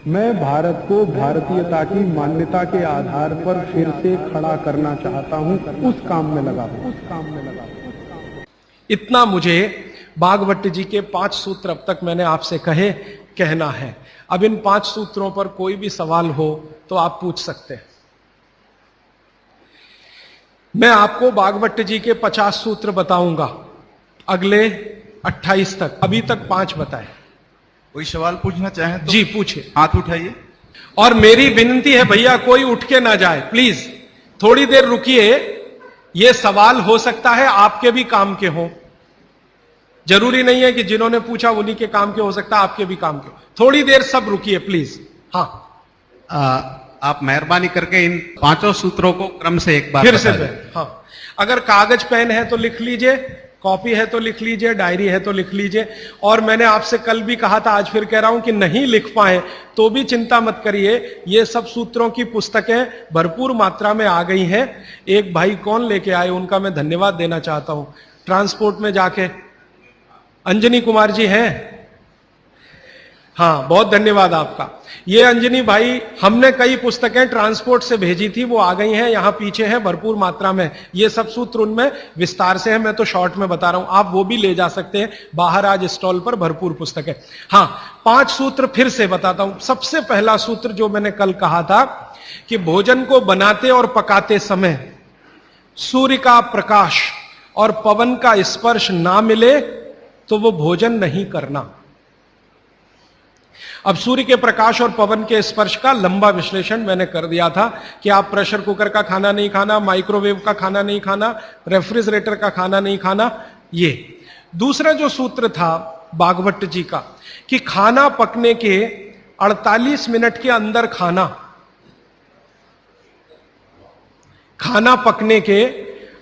मैं भारत को भारतीयता की मान्यता के आधार पर फिर से खड़ा करना चाहता हूं, उस काम में लगा हूं। इतना मुझे भागवत जी के 5 सूत्र अब तक मैंने आपसे कहना है। अब इन 5 सूत्रों पर कोई भी सवाल हो तो आप पूछ सकते हैं। मैं आपको भागवत जी के 50 सूत्र बताऊंगा अगले 28 तक। अभी तक 5 बताए। कोई सवाल पूछना चाहें तो जी पूछिए, हाथ उठाइए। और मेरी विनती है भैया कोई उठ के ना जाए, प्लीज थोड़ी देर रुकिए। ये सवाल हो सकता है आपके भी काम के हों, जरूरी नहीं है कि जिन्होंने पूछा उन्हीं के काम के, हो सकता है आपके भी काम के। थोड़ी देर सब रुकिए प्लीज। हाँ, आप मेहरबानी करके इन 5 सूत्रों को क्रम से एक बार फिर से बता दें। हाँ, अगर कागज पेन है तो लिख लीजिए, कॉपी है तो लिख लीजिए, डायरी है तो लिख लीजिए। और मैंने आपसे कल भी कहा था, आज फिर कह रहा हूं कि नहीं लिख पाए तो भी चिंता मत करिए। ये सब सूत्रों की पुस्तकें भरपूर मात्रा में आ गई हैं। एक भाई कौन लेके आए, उनका मैं धन्यवाद देना चाहता हूं। ट्रांसपोर्ट में जाके अंजनी कुमार जी हैं, हाँ बहुत धन्यवाद आपका। ये अंजनी भाई, हमने कई पुस्तकें ट्रांसपोर्ट से भेजी थी, वो आ गई हैं, यहां पीछे हैं भरपूर मात्रा में। ये सब सूत्र उनमें विस्तार से है, मैं तो शॉर्ट में बता रहा हूं, आप वो भी ले जा सकते हैं। बाहर आज स्टॉल पर भरपूर पुस्तकें। हाँ, 5 सूत्र फिर से बताता हूं। सबसे पहला सूत्र जो मैंने कल कहा था कि भोजन को बनाते और पकाते समय सूर्य का प्रकाश और पवन का स्पर्श ना मिले तो वो भोजन नहीं करना। अब सूर्य के प्रकाश और पवन के स्पर्श का लंबा विश्लेषण मैंने कर दिया था कि आप प्रेशर कुकर का खाना नहीं खाना, माइक्रोवेव का खाना नहीं खाना, रेफ्रिजरेटर का खाना नहीं खाना। ये दूसरा जो सूत्र था भागवत जी का कि खाना पकने के 48 मिनट के अंदर खाना पकने के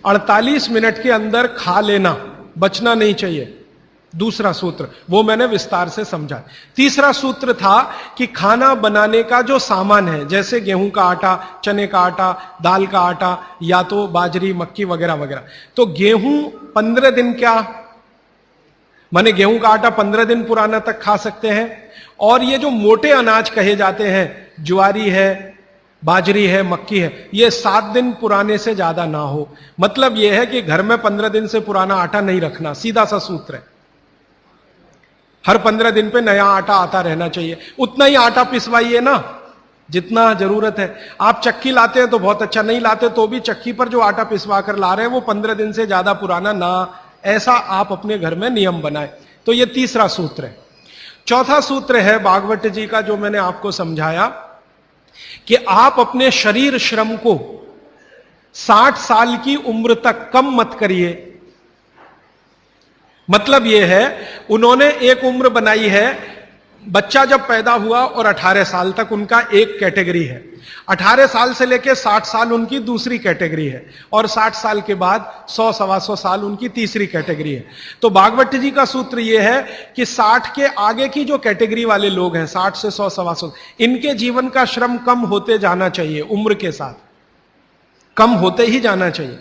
48 मिनट के अंदर खा लेना, बचना नहीं चाहिए। दूसरा सूत्र वो मैंने विस्तार से समझा। तीसरा सूत्र था कि खाना बनाने का जो सामान है, जैसे गेहूं का आटा, चने का आटा, दाल का आटा, या तो बाजरी, मक्की वगैरह वगैरह, तो गेहूं 15 दिन क्या माने गेहूं का आटा 15 दिन पुराना तक खा सकते हैं। और ये जो मोटे अनाज कहे जाते हैं, ज्वारी है, बाजरी है, मक्की है, ये 7 दिन पुराने से ज्यादा ना हो। मतलब यह है कि घर में 15 दिन से पुराना आटा नहीं रखना, सीधा सा सूत्र है। हर 15 दिन पे नया आटा आता रहना चाहिए। उतना ही आटा पिसवाइए ना जितना जरूरत है। आप चक्की लाते हैं तो बहुत अच्छा, नहीं लाते तो भी चक्की पर जो आटा पिसवा कर ला रहे हैं वो 15 दिन से ज्यादा पुराना ना, ऐसा आप अपने घर में नियम बनाएं। तो ये तीसरा सूत्र है। चौथा सूत्र है भागवत जी का जो मैंने आपको समझाया कि आप अपने शरीर श्रम को 60 साल की उम्र तक कम मत करिए। मतलब यह है, उन्होंने एक उम्र बनाई है, बच्चा जब पैदा हुआ और 18 साल तक उनका एक कैटेगरी है, 18 साल से लेकर 60 साल उनकी दूसरी कैटेगरी है, और 60 साल के बाद 100 सवा 100 साल उनकी तीसरी कैटेगरी है। तो भागवत जी का सूत्र यह है कि 60 के आगे की जो कैटेगरी वाले लोग हैं, 60 से 100 सवा 100, इनके जीवन का श्रम कम होते जाना चाहिए, उम्र के साथ कम होते ही जाना चाहिए।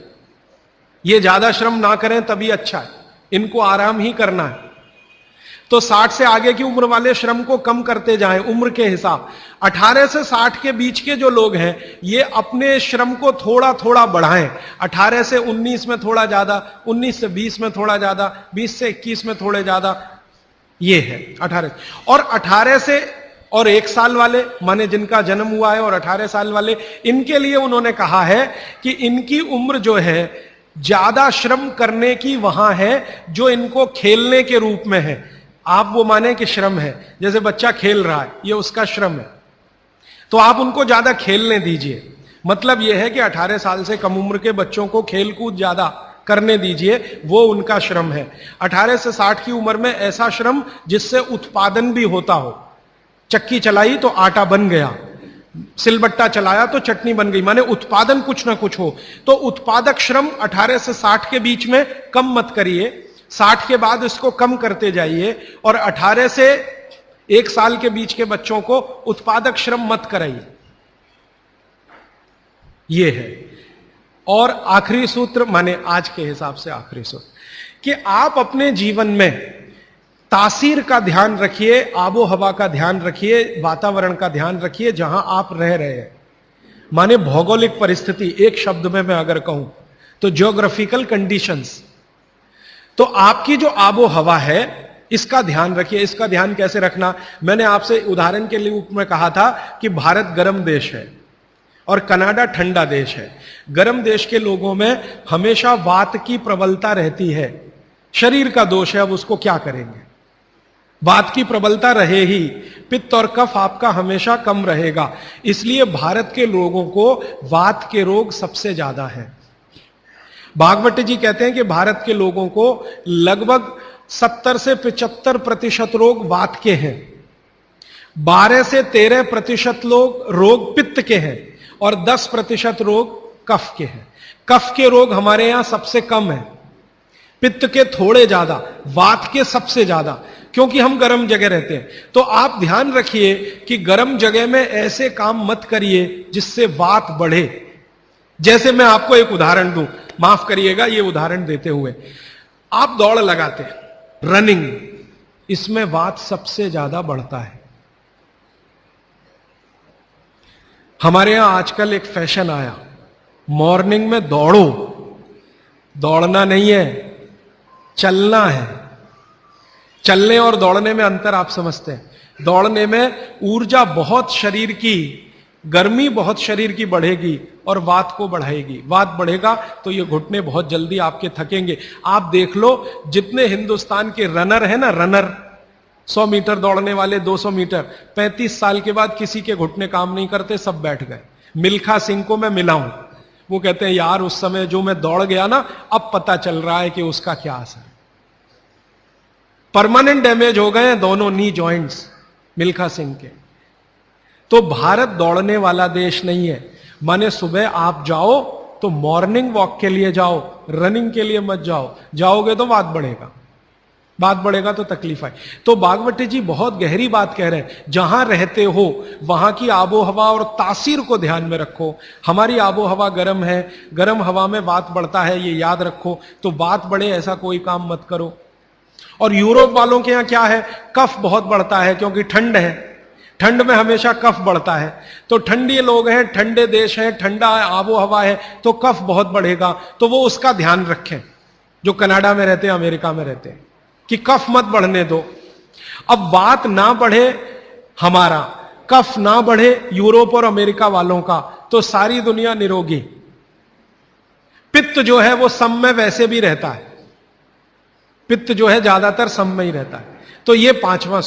ये ज्यादा श्रम ना करें तभी अच्छा है, इनको आराम ही करना है। तो 60 से आगे की उम्र वाले श्रम को कम करते जाएं उम्र के हिसाब। 18 से 60 के बीच के जो लोग हैं ये अपने श्रम को थोड़ा थोड़ा बढ़ाएं। 18 से 19 में थोड़ा ज्यादा, 19 से 20 में थोड़ा ज्यादा, 20 से 21 में थोड़े ज्यादा, ये है 18। और 18 से और 1 साल वाले, माने जिनका जन्म हुआ है, और 18 साल वाले, इनके लिए उन्होंने कहा है कि इनकी उम्र जो है ज्यादा श्रम करने की वहां है जो इनको खेलने के रूप में है। आप वो माने कि श्रम है, जैसे बच्चा खेल रहा है, ये उसका श्रम है, तो आप उनको ज्यादा खेलने दीजिए। मतलब यह है कि 18 साल से कम उम्र के बच्चों को खेल कूद ज्यादा करने दीजिए, वो उनका श्रम है। 18 से 60 की उम्र में ऐसा श्रम जिससे उत्पादन भी होता हो। चक्की चलाई तो आटा बन गया, सिलबट्टा चलाया तो चटनी बन गई, माने उत्पादन कुछ ना कुछ हो। तो उत्पादक श्रम 18 से 60 के बीच में कम मत करिए, 60 के बाद इसको कम करते जाइए, और 18 से 1 साल के बीच के बच्चों को उत्पादक श्रम मत कराइए। यह है। और आखिरी सूत्र, माने आज के हिसाब से आखिरी सूत्र, कि आप अपने जीवन में तासीर का ध्यान रखिए, आबो हवा का ध्यान रखिए, वातावरण का ध्यान रखिए जहां आप रह रहे हैं। माने भौगोलिक परिस्थिति, एक शब्द में मैं अगर कहूं तो ज्योग्राफिकल कंडीशंस। तो आपकी जो आबो हवा है इसका ध्यान रखिए। इसका ध्यान कैसे रखना, मैंने आपसे उदाहरण के लिए में कहा था कि भारत गर्म देश है और कनाडा ठंडा देश है। गर्म देश के लोगों में हमेशा वात की प्रबलता रहती है, शरीर का दोष है, अब उसको क्या करेंगे। वात की प्रबलता रहे ही, पित्त और कफ आपका हमेशा कम रहेगा, इसलिए भारत के लोगों को वात के रोग सबसे ज्यादा है। भागवत जी कहते हैं कि भारत के लोगों को लगभग 70 से 75% रोग वात के हैं, 12 से 13% रोग पित्त के हैं और 10% रोग कफ के हैं। कफ के रोग हमारे यहां सबसे कम है, पित्त के थोड़े ज्यादा, वात के सबसे ज्यादा, क्योंकि हम गर्म जगह रहते हैं। तो आप ध्यान रखिए कि गर्म जगह में ऐसे काम मत करिए जिससे वात बढ़े। जैसे मैं आपको एक उदाहरण दूं, माफ करिएगा ये उदाहरण देते हुए, आप दौड़ लगाते हैं, रनिंग, इसमें वात सबसे ज्यादा बढ़ता है। हमारे यहां आजकल एक फैशन आया, मॉर्निंग में दौड़ो। दौड़ना नहीं है, चलना है। चलने और दौड़ने में अंतर आप समझते हैं। दौड़ने में ऊर्जा बहुत शरीर की, गर्मी बहुत शरीर की बढ़ेगी और वात को बढ़ाएगी। वात बढ़ेगा तो ये घुटने बहुत जल्दी आपके थकेंगे। आप देख लो जितने हिंदुस्तान के रनर है ना, रनर 100 मीटर दौड़ने वाले, 200 मीटर, 35 साल के बाद किसी के घुटने काम नहीं करते, सब बैठ गए। मिल्खा सिंह को मैं मिला हूं, वो कहते हैं यार उस समय जो मैं दौड़ गया ना, अब पता चल रहा है कि उसका क्या असर। परमानेंट डैमेज हो गए हैं दोनों नी जॉइंट्स मिल्खा सिंह के। तो भारत दौड़ने वाला देश नहीं है। माने सुबह आप जाओ तो मॉर्निंग वॉक के लिए जाओ, रनिंग के लिए मत जाओ। जाओगे तो वात बढ़ेगा, बात बढ़ेगा तो तकलीफ आए। तो भागवत जी बहुत गहरी बात कह रहे हैं, जहां रहते हो वहां की आबो हवा और तासीर को ध्यान में रखो। हमारी आबो हवा गर्म है, गर्म हवा में वात बढ़ता है, ये याद रखो। तो वात बढ़े ऐसा कोई काम मत करो। और यूरोप वालों के यहां क्या है, कफ बहुत बढ़ता है क्योंकि ठंड है, ठंड में हमेशा कफ बढ़ता है। तो ठंडी लोग हैं, ठंडे देश हैं, ठंडा आबो हवा है, तो कफ बहुत बढ़ेगा। तो वो उसका ध्यान रखें जो कनाडा में रहते हैं, अमेरिका में रहते हैं, कि कफ मत बढ़ने दो। अब वात ना बढ़े हमारा, कफ ना बढ़े यूरोप और अमेरिका वालों का, तो सारी दुनिया निरोगी। पित्त जो है वो सम में वैसे भी रहता है, पित्त जो है ज्यादातर सम में ही रहता है। तो ये 5वां